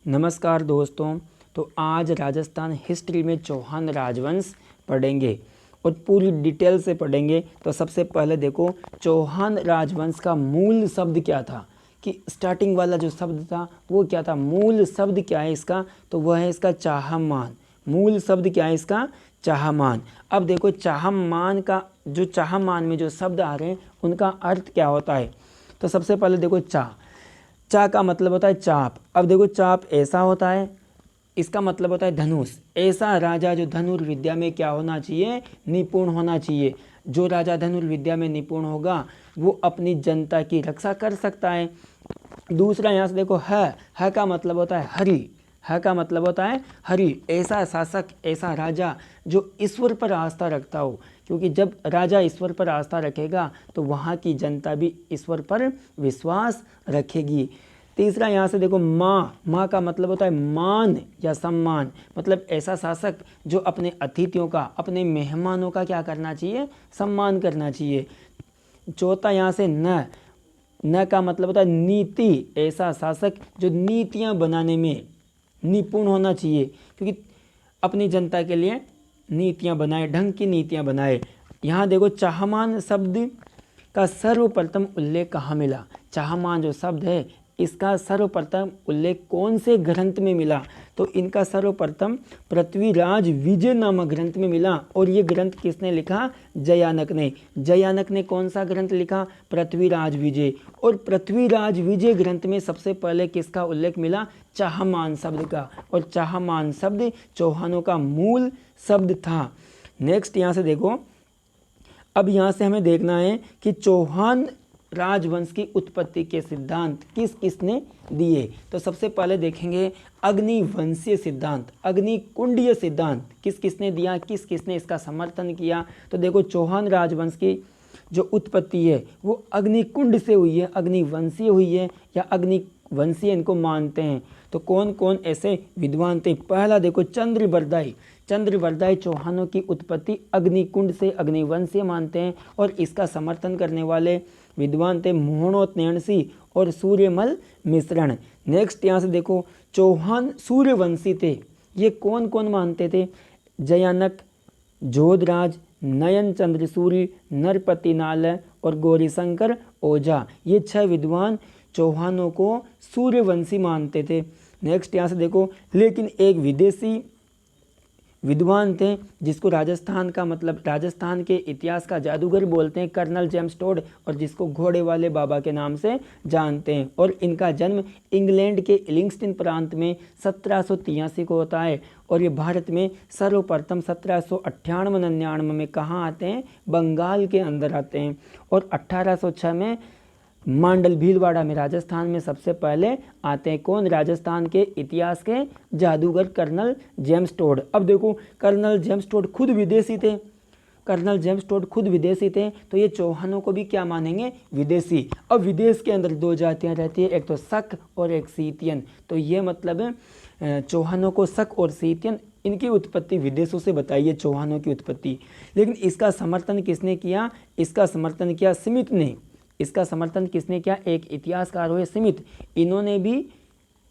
नमस्कार दोस्तों। तो आज राजस्थान हिस्ट्री में चौहान राजवंश पढ़ेंगे और पूरी डिटेल से पढ़ेंगे। तो सबसे पहले देखो चौहान राजवंश का मूल शब्द क्या था, कि स्टार्टिंग वाला जो शब्द था वो क्या था। मूल शब्द क्या है इसका, तो वह है इसका चाहमान। मूल शब्द क्या है इसका, चाहमान। अब देखो चाहमान का जो चाहमान में जो शब्द आ रहे हैं उनका अर्थ क्या होता है। तो सबसे पहले देखो चा का मतलब होता है चाप। अब देखो चाप ऐसा होता है, इसका मतलब होता है धनुष। ऐसा राजा जो धनुर्विद्या में क्या होना चाहिए, निपुण होना चाहिए। जो राजा धनुर्विद्या में निपुण होगा वो अपनी जनता की रक्षा कर सकता है। दूसरा यहाँ से देखो है का मतलब होता है हरि। है का मतलब होता है हरि। ऐसा शासक, ऐसा राजा जो ईश्वर पर आस्था रखता हो, क्योंकि जब राजा ईश्वर पर आस्था रखेगा तो वहाँ की जनता भी ईश्वर पर विश्वास रखेगी। तीसरा यहाँ से देखो माँ का मतलब होता है मान या सम्मान। मतलब ऐसा शासक जो अपने अतिथियों का, अपने मेहमानों का क्या करना चाहिए, सम्मान करना चाहिए। चौथा यहाँ से न का मतलब होता है नीति। ऐसा शासक जो नीतियाँ बनाने में निपुण होना चाहिए, क्योंकि अपनी जनता के लिए नीतियाँ बनाए, ढंग की नीतियाँ बनाए। यहाँ देखो चाहमान शब्द का सर्वप्रथम उल्लेख कहाँ मिला। चाहमान जो शब्द है इसका सर्वप्रथम उल्लेख कौन से ग्रंथ में मिला, तो इनका सर्वप्रथम पृथ्वीराज विजय नामक ग्रंथ में मिला। और ये ग्रंथ किसने लिखा, जयानक ने। जयानक ने कौन सा ग्रंथ लिखा, पृथ्वीराज विजय। और पृथ्वीराज विजय ग्रंथ में सबसे पहले किसका उल्लेख मिला, चाहमान शब्द का। और चाहमान शब्द चौहानों का मूल शब्द था। नेक्स्ट यहाँ से देखो, अब यहाँ से हमें देखना है कि चौहान राजवंश की उत्पत्ति के सिद्धांत किस किसने दिए। तो सबसे पहले देखेंगे अग्निवंशीय सिद्धांत, अग्निकुंडीय सिद्धांत किस किसने दिया, किस किसने इसका समर्थन किया। तो देखो चौहान राजवंश की जो उत्पत्ति है वो अग्निकुंड से हुई है, अग्निवंशीय हुई है या अग्निवंशीय इनको मानते हैं। तो कौन कौन ऐसे विद्वान थे। पहला देखो चंद्रबरदाई। चंद्रबरदाई चौहानों की उत्पत्ति अग्निकुंड से, अग्निवंशीय मानते हैं। और इसका समर्थन करने वाले विद्वान थे मोहनोत्नयनसी और सूर्यमल मिश्रण। नेक्स्ट यहाँ से देखो चौहान सूर्यवंशी थे। ये कौन कौन मानते थे, जयानक, जोधराज, नयन चंद्र सूर्य, नरपति नाल और गौरीशंकर ओझा। ये 6 विद्वान चौहानों को सूर्यवंशी मानते थे। नेक्स्ट यहाँ से देखो, लेकिन एक विदेशी विद्वान थे जिसको राजस्थान का मतलब राजस्थान के इतिहास का जादूगर बोलते हैं, कर्नल जेम्स टोड, और जिसको घोड़े वाले बाबा के नाम से जानते हैं। और इनका जन्म इंग्लैंड के इलिंगस्टन प्रांत में 1783 को होता है। और ये भारत में सर्वप्रथम 1798-99 में कहाँ आते हैं, बंगाल के अंदर आते हैं। और 1806 में मांडल भीलवाड़ा में राजस्थान में सबसे पहले आते हैं। कौन, राजस्थान के इतिहास के जादूगर कर्नल जेम्स टोड। अब देखो कर्नल जेम्स टोड खुद विदेशी थे। कर्नल जेम्स टोड खुद विदेशी थे, तो ये चौहानों को भी क्या मानेंगे, विदेशी। अब विदेश के अंदर 2 जातियां रहती है, एक तो शक और एक सीतियन। तो ये मतलब चौहानों को शक और सीतियन, इनकी उत्पत्ति विदेशों से बताइए चौहानों की उत्पत्ति। लेकिन इसका समर्थन किसने किया, इसका समर्थन किया स्मिथ ने। इसका समर्थन किसने किया, एक इतिहासकार हुए स्मिथ। इन्होंने भी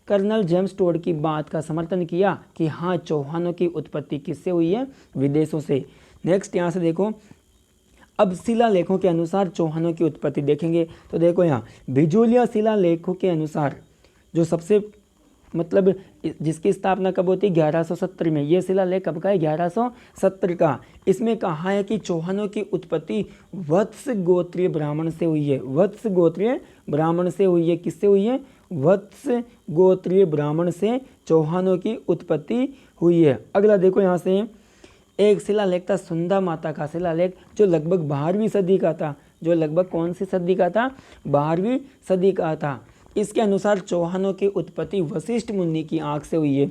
कर्नल जेम्स टोड की बात का समर्थन किया कि हाँ चौहानों की उत्पत्ति किससे हुई है, विदेशों से। नेक्स्ट यहाँ से देखो, अब शिलालेखों के अनुसार चौहानों की उत्पत्ति देखेंगे। तो देखो यहाँ भिजोलिया शिलालेखों के अनुसार जो सबसे मतलब जिसकी स्थापना कब होती है, 1170 में। ये शिलालेख कब का है, 1170 का। इसमें कहा है कि चौहानों की उत्पत्ति वत्स गोत्रीय ब्राह्मण से हुई है। वत्स गोत्रीय ब्राह्मण से हुई है। किससे हुई है, वत्स गोत्रीय ब्राह्मण से चौहानों की उत्पत्ति हुई है। अगला देखो यहाँ से एक शिलालेख था सुंदा माता का शिलालेख, जो लगभग 12वीं सदी का था। जो लगभग कौन सी सदी का था, 12वीं सदी का था। इसके अनुसार चौहानों की उत्पत्ति वशिष्ठ मुनि की आंख से हुई है।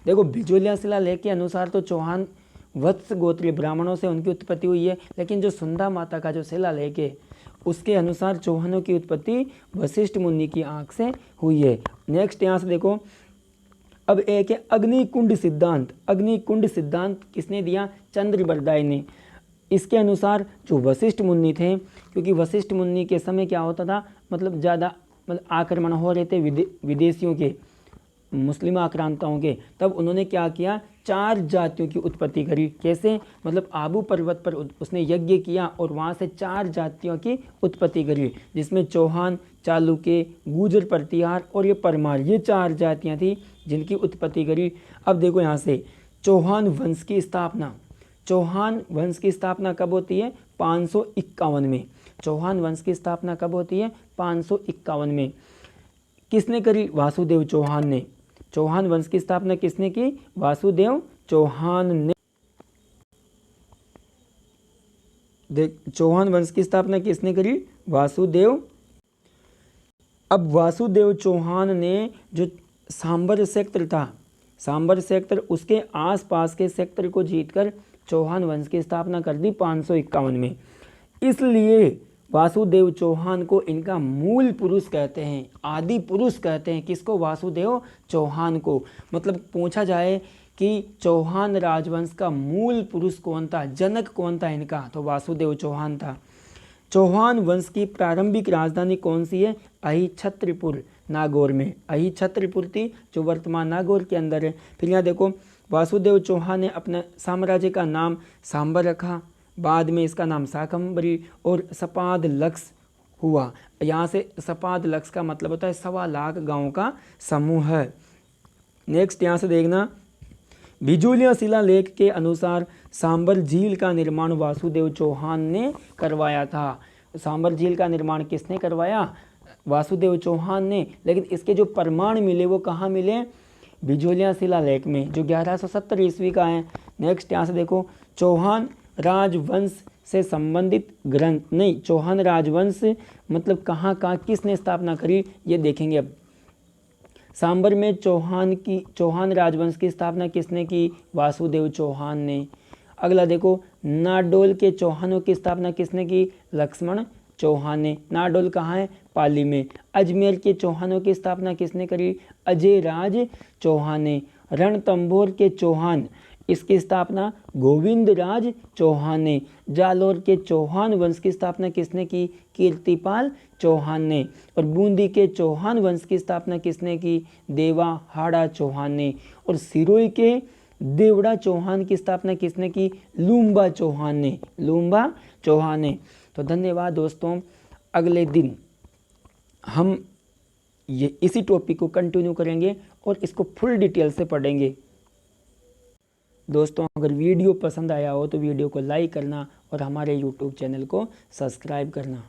देखो भिजोलिया शिलालेख के अनुसार तो चौहान वत्स गोत्रीय ब्राह्मणों से उनकी उत्पत्ति हुई है, लेकिन जो सुंदा माता का जो शिलालेख है उसके अनुसार चौहानों की उत्पत्ति वशिष्ठ मुनि की आंख से हुई है। नेक्स्ट यहाँ से देखो, अब एक है अग्निकुंड सिद्धांत। अग्निकुंड सिद्धांत किसने दिया, चंद्रबरदाई ने। इसके अनुसार जो वशिष्ठ मुनि थे, क्योंकि वशिष्ठ मुनि के समय क्या होता था, मतलब ज़्यादा आक्रमण हो रहे थे विदेशियों के, मुस्लिम आक्रांताओं के, तब उन्होंने क्या किया, 4 जातियों की उत्पत्ति करी। कैसे, मतलब आबू पर्वत पर उसने यज्ञ किया और वहाँ से 4 जातियों की उत्पत्ति करी, जिसमें चौहान, चालुक्य, गुर्जर, प्रतिहार और ये परमार, ये 4 जातियाँ थी जिनकी उत्पत्ति करी। अब देखो यहाँ से चौहान वंश की स्थापना, चौहान वंश की स्थापना कब होती है, 551 में। चौहान वंश की स्थापना कब होती है, 551 में। किसने करी, वासुदेव चौहान ने। चौहान वंश की स्थापना किसने की, वासुदेव चौहान ने। चौहान वंश की स्थापना किसने करी, वासुदेव। अब वासुदेव चौहान ने जो सांबर सेक्टर था, सांबर सेक्टर, उसके आसपास के सेक्टर को जीतकर चौहान वंश की स्थापना कर दी 551 में। इसलिए वासुदेव चौहान को इनका मूल पुरुष कहते हैं, आदि पुरुष कहते हैं। किसको, वासुदेव चौहान को। मतलब पूछा जाए कि चौहान राजवंश का मूल पुरुष कौन था, जनक कौन था इनका, तो वासुदेव चौहान था। चौहान वंश की प्रारंभिक राजधानी कौन सी है, अहिछत्रपुर नागौर में। अहिछत्रपुर थी जो वर्तमान नागौर के अंदर है। फिर यहाँ देखो, वासुदेव चौहान ने अपने साम्राज्य का नाम सांबर रखा, बाद में इसका नाम शाकंभरी और सपाद लक्ष हुआ। यहाँ से सपाद लक्ष का मतलब होता है 1.25 लाख गाँव का समूह है। नेक्स्ट यहाँ से देखना, बिजूलिया शिलालेख के अनुसार सांबर झील का निर्माण वासुदेव चौहान ने करवाया था। सांबर झील का निर्माण किसने करवाया, वासुदेव चौहान ने। लेकिन इसके जो प्रमाण मिले वो कहाँ मिले, बिजूलिया शिलालेख में, जो 1170 ईस्वी का है। नेक्स्ट यहाँ से देखो, चौहान राजवंश से संबंधित ग्रंथ, नहीं, चौहान राजवंश मतलब कहाँ कहाँ किसने स्थापना करी ये देखेंगे। अब सांबर में चौहान राजवंश की स्थापना किसने की, वासुदेव चौहान ने। अगला देखो, नाडोल के चौहानों की स्थापना किसने की, लक्ष्मण चौहान ने। नाडोल कहाँ है, पाली में। अजमेर के चौहानों की स्थापना किसने करी, अजय राज चौहान ने। रणथंभौर के चौहान, इसकी स्थापना गोविंद राज चौहान ने। जालोर के चौहान वंश की स्थापना किसने की, कीर्तिपाल चौहान ने। और बूंदी के चौहान वंश की स्थापना किसने की, देवा हाड़ा चौहान ने। और सिरोही के देवड़ा चौहान की स्थापना किसने की, लूम्बा चौहान ने, लूम्बा चौहान ने। तो धन्यवाद दोस्तों, अगले दिन हम ये इसी टॉपिक को कंटिन्यू करेंगे और इसको फुल डिटेल से पढ़ेंगे। दोस्तों, अगर वीडियो पसंद आया हो तो वीडियो को लाइक करना और हमारे YouTube चैनल को सब्सक्राइब करना।